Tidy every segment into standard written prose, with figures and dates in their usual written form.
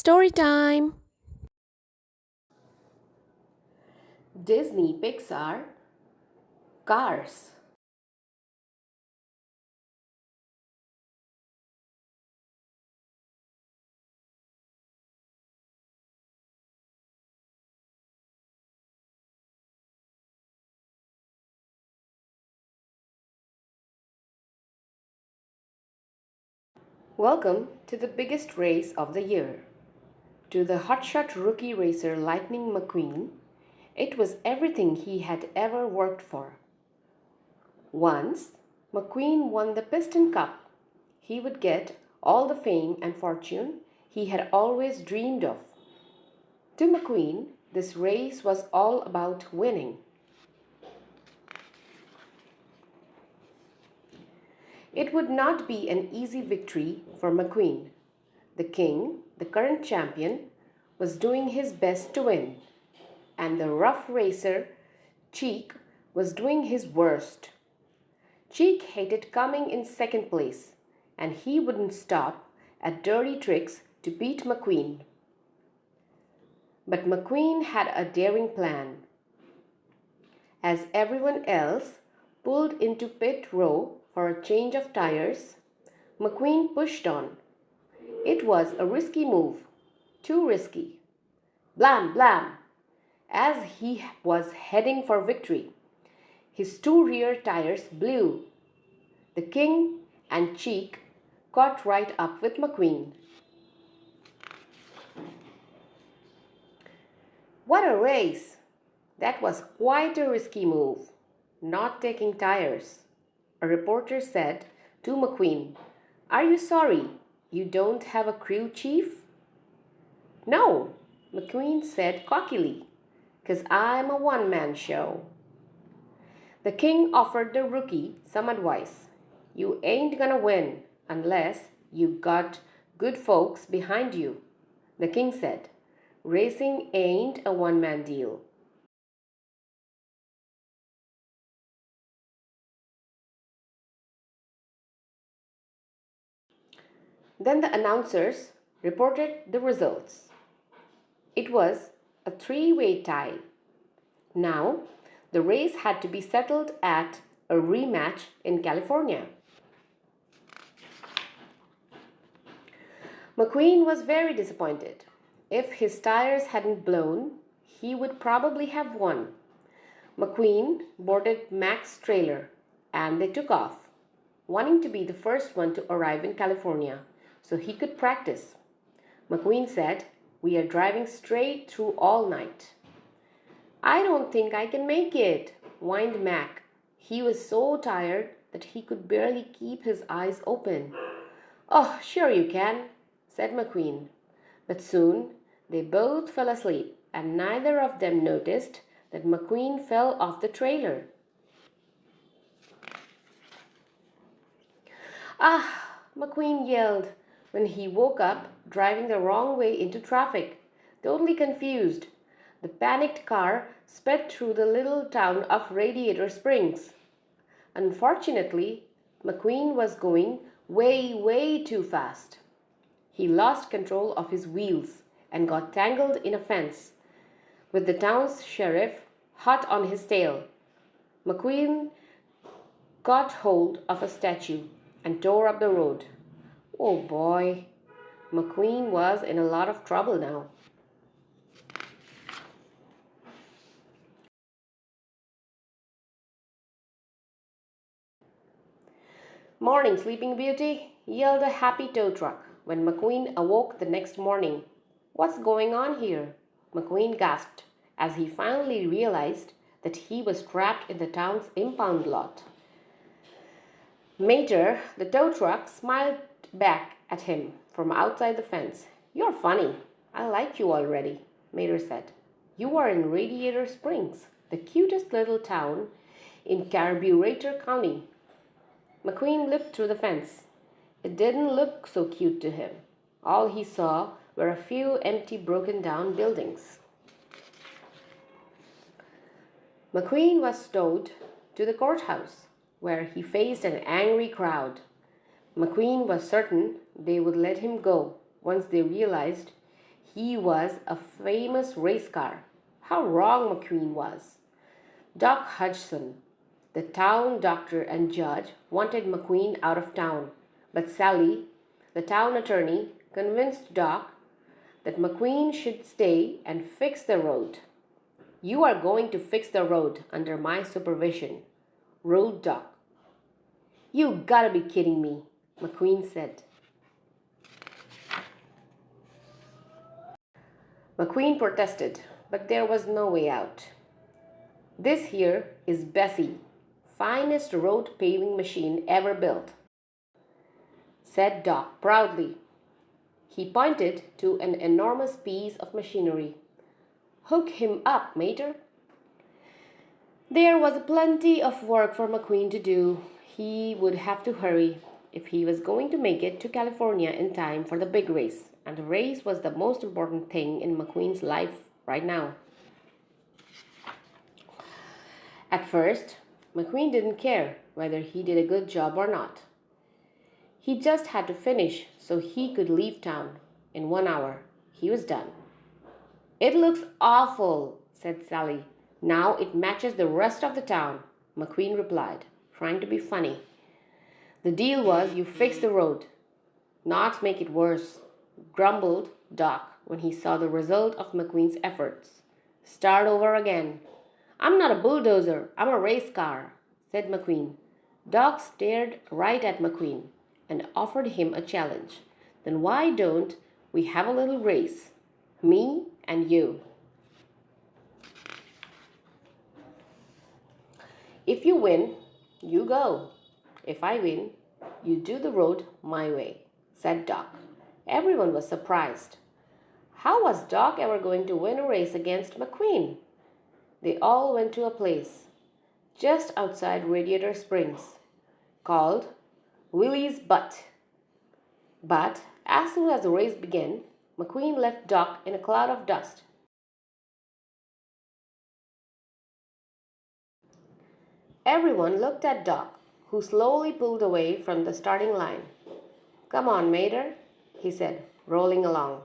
Story time! Disney Pixar Cars. Welcome to the biggest race of the year. To the hotshot rookie racer Lightning McQueen, it was everything he had ever worked for. Once, McQueen won the Piston Cup. He would get all the fame and fortune he had always dreamed of. To McQueen, this race was all about winning. It would not be an easy victory for McQueen. The king, the current champion, was doing his best to win, and the rough racer, Cheek, was doing his worst. Cheek hated coming in second place, and he wouldn't stop at dirty tricks to beat McQueen. But McQueen had a daring plan. As everyone else pulled into pit row for a change of tires, McQueen pushed on. It was a risky move, too risky. Blam, blam! As he was heading for victory, his two rear tires blew. The king and Cheek caught right up with McQueen. What a race! That was quite a risky move, not taking tires. A reporter said to McQueen, "Are you sorry you don't have a crew chief?" "No," McQueen said cockily, "'cause I'm a one-man show." The king offered the rookie some advice. "You ain't gonna win unless you got good folks behind you," the king said. "Racing ain't a one-man deal." Then the announcers reported the results. It was a three-way tie. Now, the race had to be settled at a rematch in California. McQueen was very disappointed. If his tires hadn't blown, he would probably have won. McQueen boarded Mac's trailer and they took off, wanting to be the first one to arrive in California so he could practice. McQueen said, "We are driving straight through all night." "I don't think I can make it," whined Mac. He was so tired that he could barely keep his eyes open. "Oh, sure you can," said McQueen. But soon they both fell asleep, and neither of them noticed that McQueen fell off the trailer. "Ah!" McQueen yelled when he woke up driving the wrong way into traffic, totally confused. The panicked car sped through the little town of Radiator Springs. Unfortunately, McQueen was going way, way too fast. He lost control of his wheels and got tangled in a fence, with the town's sheriff hot on his tail. McQueen caught hold of a statue and tore up the road. Oh boy, McQueen was in a lot of trouble now. "Morning, Sleeping Beauty," yelled a happy tow truck when McQueen awoke the next morning. "What's going on here?" McQueen gasped as he finally realized that he was trapped in the town's impound lot. Mater, the tow truck, smiled back at him from outside the fence. "You're funny. I like you already," Mater said. "You are in Radiator Springs, the cutest little town in Carburetor County." McQueen looked through the fence. It didn't look so cute to him. All he saw were a few empty, broken down buildings. McQueen was towed to the courthouse, where he faced an angry crowd. McQueen was certain they would let him go once they realized He was a famous race car. How wrong McQueen was. Doc Hudson, the town doctor and judge, wanted McQueen out of town, but Sally, the town attorney, convinced Doc that McQueen should stay and fix the road. You are going to fix the road under my supervision, ruled Doc. You gotta be kidding me, McQueen said. McQueen protested, but there was no way out. This here is Bessie, finest road paving machine ever built, said Doc proudly. He pointed to an enormous piece of machinery. Hook him up, mater. There was plenty of work for McQueen to do. He would have to hurry if he was going to make it to California in time for the big race, and the race was the most important thing in McQueen's life right now. At first, McQueen didn't care whether he did a good job or not. He just had to finish so he could leave town. In 1 hour, he was done. It looks awful, said Sally. Now it matches the rest of the town, McQueen replied, trying to be funny. The deal was you fix the road, not make it worse, grumbled Doc when he saw the result of McQueen's efforts. Start over again. I'm not a bulldozer, I'm a race car, said McQueen. Doc stared right at McQueen and offered him a challenge. Then why don't we have a little race? Me and you. If you win, you go. If I win, you do the road my way, said Doc. Everyone was surprised. How was Doc ever going to win a race against McQueen? They all went to a place just outside Radiator Springs called Willie's Butt. But as soon as the race began, McQueen left Doc in a cloud of dust. Everyone looked at Doc, who slowly pulled away from the starting line. Come on, Mater, he said, rolling along.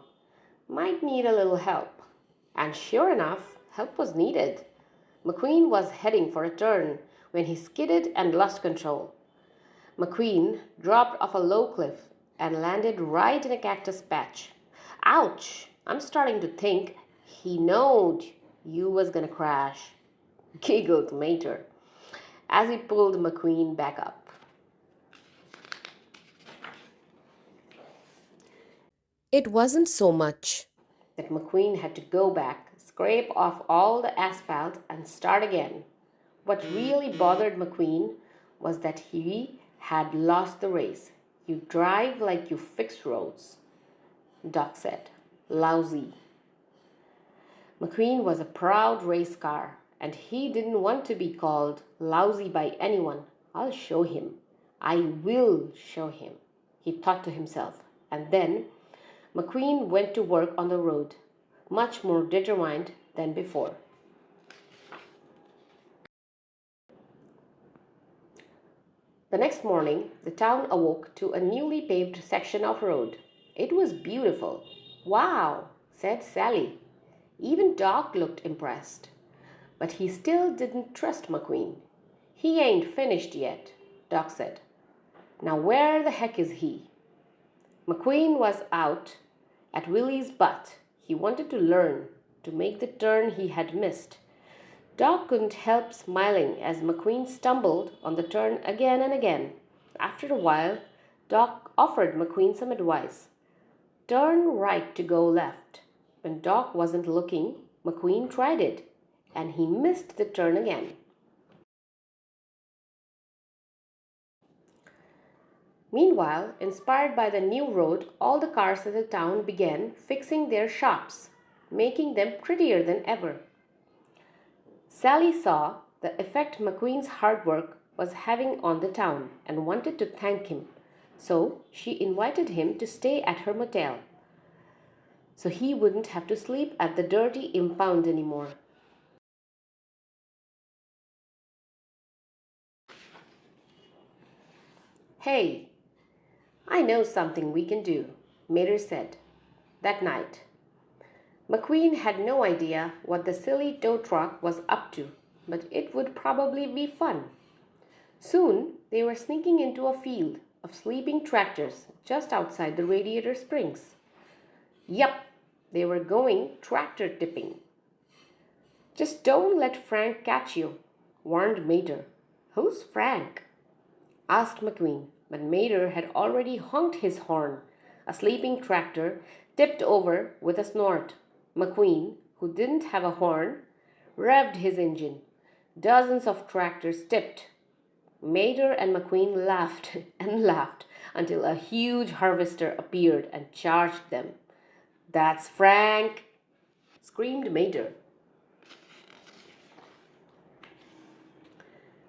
Might need a little help. And sure enough, help was needed. McQueen was heading for a turn when he skidded and lost control. McQueen dropped off a low cliff and landed right in a cactus patch. Ouch! I'm starting to think he knowed you was gonna crash, giggled Mater as he pulled McQueen back up. It wasn't so much that McQueen had to go back, scrape off all the asphalt, and start again. What really bothered McQueen was that he had lost the race. You drive like you fix roads, Doc said. Lousy. McQueen was a proud race car, and he didn't want to be called lousy by anyone. I'll show him. I will show him, he thought to himself. And then McQueen went to work on the road, much more determined than before. The next morning, the town awoke to a newly paved section of road. It was beautiful. Wow, said Sally. Even Doc looked impressed. But he still didn't trust McQueen. He ain't finished yet, Doc said. Now where the heck is he? McQueen was out at Willie's Butt. He wanted to learn to make the turn he had missed. Doc couldn't help smiling as McQueen stumbled on the turn again and again. After a while, Doc offered McQueen some advice. Turn right to go left. When Doc wasn't looking, McQueen tried it, and he missed the turn again. Meanwhile, inspired by the new road, all the cars in the town began fixing their shops, making them prettier than ever. Sally saw the effect McQueen's hard work was having on the town and wanted to thank him, so she invited him to stay at her motel, so he wouldn't have to sleep at the dirty impound anymore. Hey, I know something we can do, Mater said that night. McQueen had no idea what the silly tow truck was up to, but it would probably be fun. Soon they were sneaking into a field of sleeping tractors just outside the Radiator Springs. Yup, they were going tractor tipping. Just don't let Frank catch you, warned Mater. Who's Frank? Asked McQueen, but Mater had already honked his horn. A sleeping tractor tipped over with a snort. McQueen, who didn't have a horn, revved his engine. Dozens of tractors tipped. Mater and McQueen laughed and laughed until a huge harvester appeared and charged them. "That's Frank!" screamed Mater.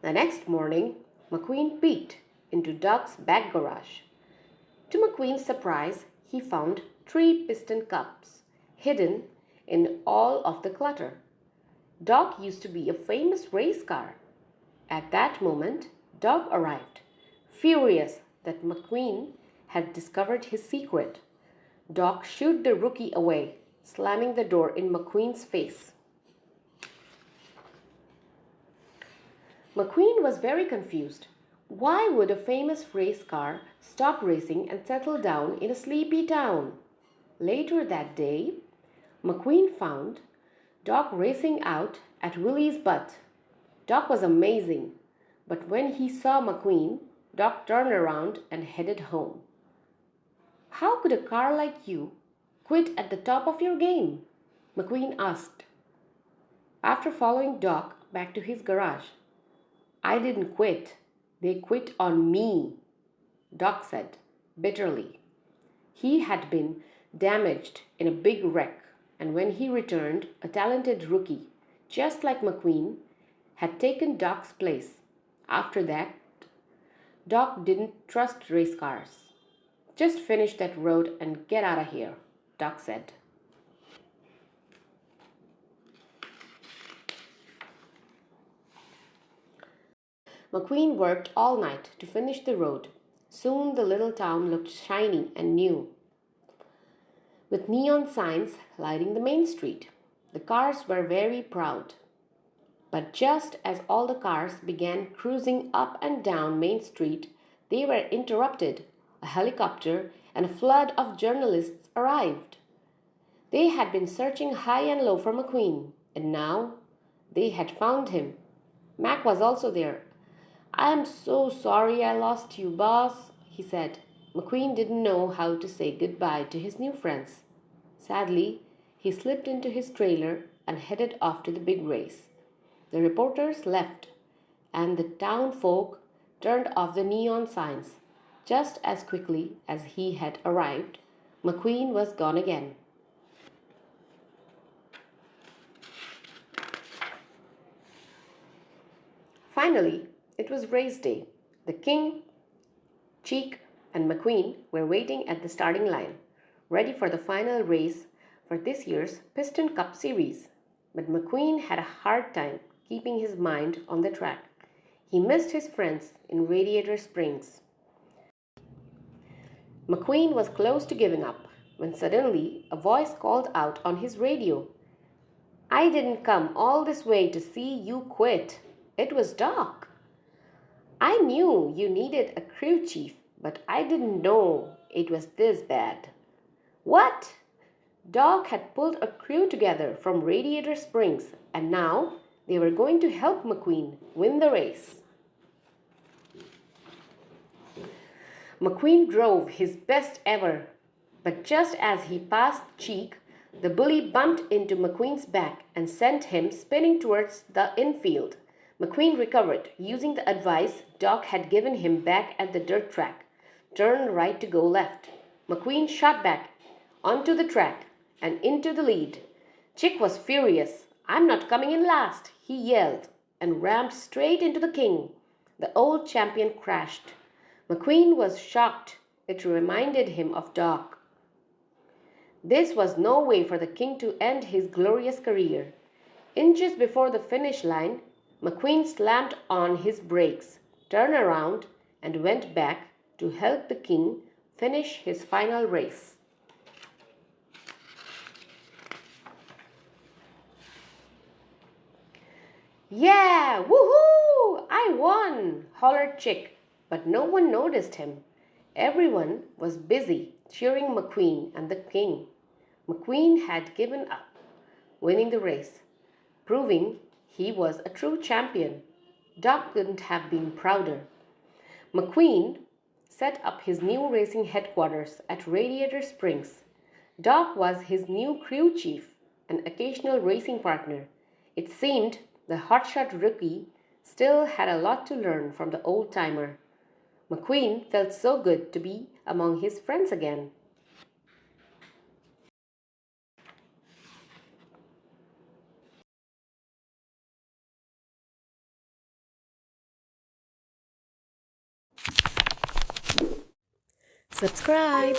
The next morning, McQueen peeked into Doc's back garage. To McQueen's surprise, he found 3 piston cups hidden in all of the clutter. Doc used to be a famous race car. At that moment, Doc arrived, furious that McQueen had discovered his secret. Doc shooed the rookie away, slamming the door in McQueen's face. McQueen was very confused. Why would a famous race car stop racing and settle down in a sleepy town? Later that day, McQueen found Doc racing out at Willie's butt. Doc was amazing, but when he saw McQueen, Doc turned around and headed home. "How could a car like you quit at the top of your game?" McQueen asked. After following Doc back to his garage. "I didn't quit. They quit on me," Doc said bitterly. He had been damaged in a big wreck, and when he returned, a talented rookie, just like McQueen, had taken Doc's place. After that, Doc didn't trust race cars. "Just finish that road and get out of here," Doc said. McQueen worked all night to finish the road. Soon the little town looked shiny and new, with neon signs lighting the main street. The cars were very proud. But just as all the cars began cruising up and down Main Street, they were interrupted. A helicopter and a flood of journalists arrived. They had been searching high and low for McQueen, and now they had found him. Mac was also there. "I am so sorry I lost you, boss," he said. McQueen didn't know how to say goodbye to his new friends. Sadly, he slipped into his trailer and headed off to the big race. The reporters left, and the town folk turned off the neon signs. Just as quickly as he had arrived, McQueen was gone again. Finally, it was race day. The king, Cheek, and McQueen were waiting at the starting line, ready for the final race for this year's Piston Cup Series. But McQueen had a hard time keeping his mind on the track. He missed his friends in Radiator Springs. McQueen was close to giving up when suddenly a voice called out on his radio. "I didn't come all this way to see you quit." It was Doc. "I knew you needed a crew chief, but I didn't know it was this bad." "What?" Doc had pulled a crew together from Radiator Springs, and now they were going to help McQueen win the race. McQueen drove his best ever, but just as he passed Cheek, the bully bumped into McQueen's back and sent him spinning towards the infield. McQueen recovered, using the advice Doc had given him back at the dirt track. Turn right to go left. McQueen shot back onto the track and into the lead. Chick was furious. "I'm not coming in last," he yelled, and rammed straight into the king. The old champion crashed. McQueen was shocked. It reminded him of Doc. This was no way for the king to end his glorious career. Inches before the finish line, McQueen slammed on his brakes, turned around, and went back to help the king finish his final race. Yeah, woohoo! I won! Hollered Chick, but no one noticed him. Everyone was busy cheering McQueen and the king. McQueen had given up, winning the race, proving he was a true champion. Doc couldn't have been prouder. McQueen set up his new racing headquarters at Radiator Springs. Doc was his new crew chief, an occasional racing partner. It seemed the hotshot rookie still had a lot to learn from the old timer. McQueen felt so good to be among his friends again. Subscribe.